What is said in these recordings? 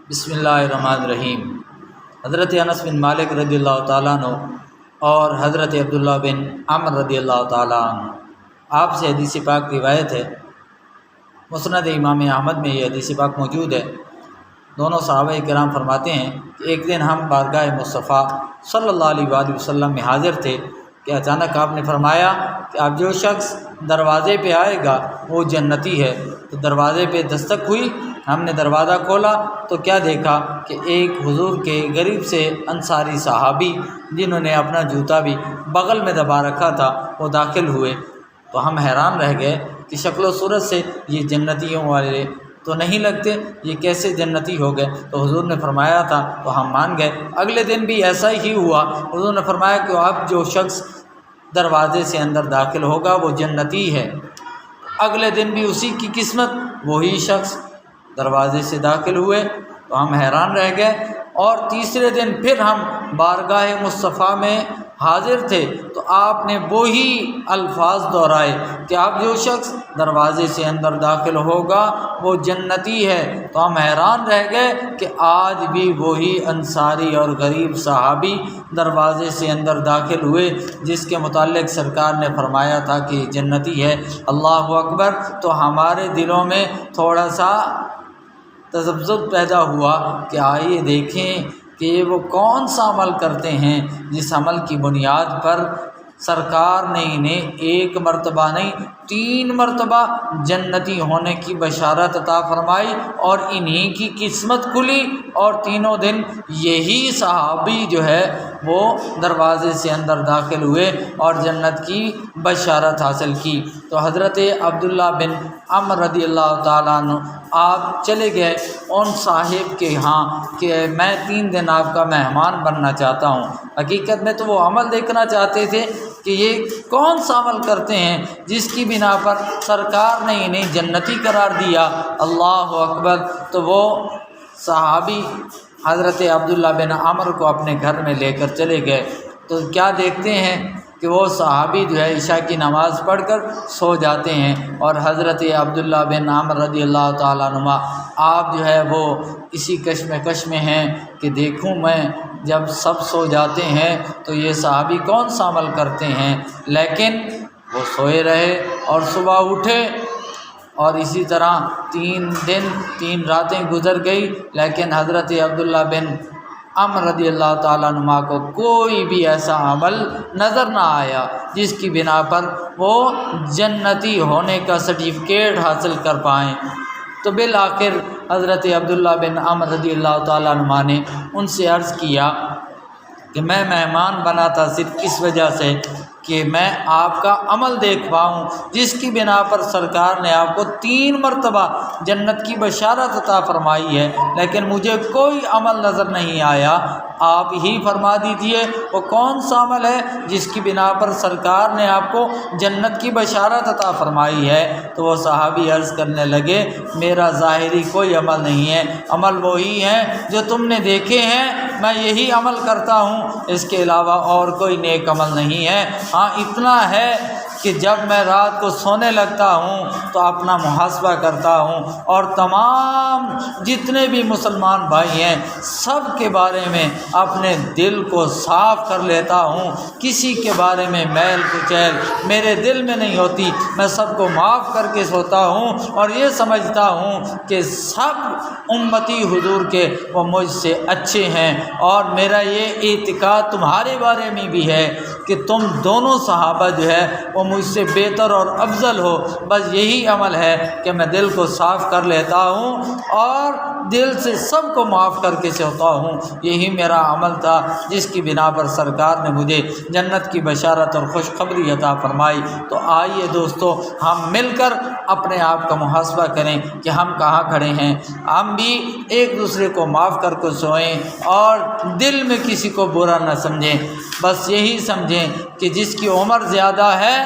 بسم اللہ الرحمن الرحیم۔ حضرت انس بن مالک رضی اللہ تعالیٰ عنہ اور حضرت عبداللہ بن عمر رضی اللہ تعالیٰ عنہ آپ سے حدیث پاک روایت ہے۔ مسند امام احمد میں یہ حدیث پاک موجود ہے۔ دونوں صحابہ کرام فرماتے ہیں کہ ایک دن ہم بارگاہ مصطفیٰ صلی اللہ علیہ وآلہ وسلم میں حاضر تھے کہ اچانک آپ نے فرمایا کہ اب جو شخص دروازے پہ آئے گا وہ جنتی ہے۔ تو دروازے پہ دستک ہوئی، ہم نے دروازہ کھولا تو کیا دیکھا کہ ایک حضور کے غریب سے انصاری صحابی جنہوں نے اپنا جوتا بھی بغل میں دبا رکھا تھا وہ داخل ہوئے۔ تو ہم حیران رہ گئے کہ شکل و صورت سے یہ جنتیوں والے تو نہیں لگتے، یہ کیسے جنتی ہو گئے؟ تو حضور نے فرمایا تھا تو ہم مان گئے۔ اگلے دن بھی ایسا ہی ہوا، حضور نے فرمایا کہ اب جو شخص دروازے سے اندر داخل ہوگا وہ جنتی ہے۔ اگلے دن بھی اسی کی قسمت، وہی شخص دروازے سے داخل ہوئے تو ہم حیران رہ گئے۔ اور تیسرے دن پھر ہم بارگاہ مصطفیٰ میں حاضر تھے تو آپ نے وہی الفاظ دہرائے کہ اب جو شخص دروازے سے اندر داخل ہوگا وہ جنتی ہے۔ تو ہم حیران رہ گئے کہ آج بھی وہی انصاری اور غریب صحابی دروازے سے اندر داخل ہوئے جس کے متعلق سرکار نے فرمایا تھا کہ جنتی ہے۔ اللہ اکبر۔ تو ہمارے دلوں میں تھوڑا سا تذبذب پیدا ہوا کہ آئیے دیکھیں کہ وہ کون سا عمل کرتے ہیں جس عمل کی بنیاد پر سرکار نے انہیں ایک مرتبہ نہیں 3 مرتبہ جنتی ہونے کی بشارت عطا فرمائی اور انہی کی قسمت کھلی، اور تینوں دن یہی صحابی جو ہے وہ دروازے سے اندر داخل ہوئے اور جنت کی بشارت حاصل کی۔ تو حضرت عبداللہ بن عمر رضی اللہ تعالیٰ عنہ آپ چلے گئے ان صاحب کے ہاں کہ میں 3 دن آپ کا مہمان بننا چاہتا ہوں۔ حقیقت میں تو وہ عمل دیکھنا چاہتے تھے کہ یہ کون سا عمل کرتے ہیں جس کی بنا پر سرکار نے انہیں جنتی قرار دیا۔ اللہ اکبر۔ تو وہ صحابی حضرت عبداللہ بن عمر کو اپنے گھر میں لے کر چلے گئے۔ تو کیا دیکھتے ہیں کہ وہ صحابی جو ہے عشاء کی نماز پڑھ کر سو جاتے ہیں، اور حضرت عبداللہ بن عمر رضی اللہ تعالیٰ عنہ آپ جو ہے وہ اسی کشمکش میں ہیں کہ دیکھوں میں جب سب سو جاتے ہیں تو یہ صحابی کون سا عمل کرتے ہیں، لیکن وہ سوئے رہے اور صبح اٹھے، اور اسی طرح 3 دن 3 راتیں گزر گئی، لیکن حضرت عبداللہ بن عمر رضی اللہ تعالیٰ عنہ کو کوئی بھی ایسا عمل نظر نہ آیا جس کی بنا پر وہ جنتی ہونے کا سرٹیفکیٹ حاصل کر پائیں۔ تو بالآخر حضرت عبداللہ بن عمر رضی اللہ تعالیٰ عنہ نے ان سے عرض کیا کہ میں مہمان بنا تھا صرف اس وجہ سے کہ میں آپ کا عمل دیکھ پاؤں جس کی بنا پر سرکار نے آپ کو 3 مرتبہ جنت کی بشارت عطا فرمائی ہے، لیکن مجھے کوئی عمل نظر نہیں آیا۔ آپ ہی فرما دیجئے وہ کون سا عمل ہے جس کی بنا پر سرکار نے آپ کو جنت کی بشارت عطا فرمائی ہے۔ تو وہ صحابی عرض کرنے لگے میرا ظاہری کوئی عمل نہیں ہے، عمل وہی ہے جو تم نے دیکھے ہیں، میں یہی عمل کرتا ہوں، اس کے علاوہ اور کوئی نیک عمل نہیں ہے۔ ہاں اتنا ہے کہ جب میں رات کو سونے لگتا ہوں تو اپنا محاسبہ کرتا ہوں اور تمام جتنے بھی مسلمان بھائی ہیں سب کے بارے میں اپنے دل کو صاف کر لیتا ہوں، کسی کے بارے میں میل کچیل میرے دل میں نہیں ہوتی، میں سب کو معاف کر کے سوتا ہوں اور یہ سمجھتا ہوں کہ سب امتی حضور کے وہ مجھ سے اچھے ہیں، اور میرا یہ اعتقاد تمہارے بارے میں بھی ہے کہ تم دونوں صحابہ جو ہے وہ مجھ سے بہتر اور افضل ہو۔ بس یہی عمل ہے کہ میں دل کو صاف کر لیتا ہوں اور دل سے سب کو معاف کر کے سوتا ہوں، یہی میرا عمل تھا جس کی بنا پر سرکار نے مجھے جنت کی بشارت اور خوشخبری عطا فرمائی۔ تو آئیے دوستو ہم مل کر اپنے آپ کا محاسبہ کریں کہ ہم کہاں کھڑے ہیں، ہم بھی ایک دوسرے کو معاف کر کے سوئیں اور دل میں کسی کو برا نہ سمجھیں، بس یہی سمجھیں کہ جس کی عمر زیادہ ہے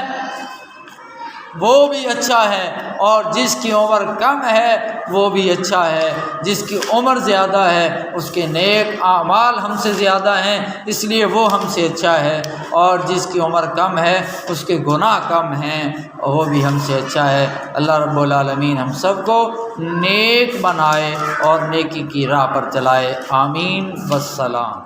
وہ بھی اچھا ہے، اور جس کی عمر کم ہے وہ بھی اچھا ہے۔ جس کی عمر زیادہ ہے اس کے نیک اعمال ہم سے زیادہ ہیں، اس لیے وہ ہم سے اچھا ہے، اور جس کی عمر کم ہے اس کے گناہ کم ہیں اور وہ بھی ہم سے اچھا ہے۔ اللہ رب العالمین ہم سب کو نیک بنائے اور نیکی کی راہ پر چلائے، آمین والسلام۔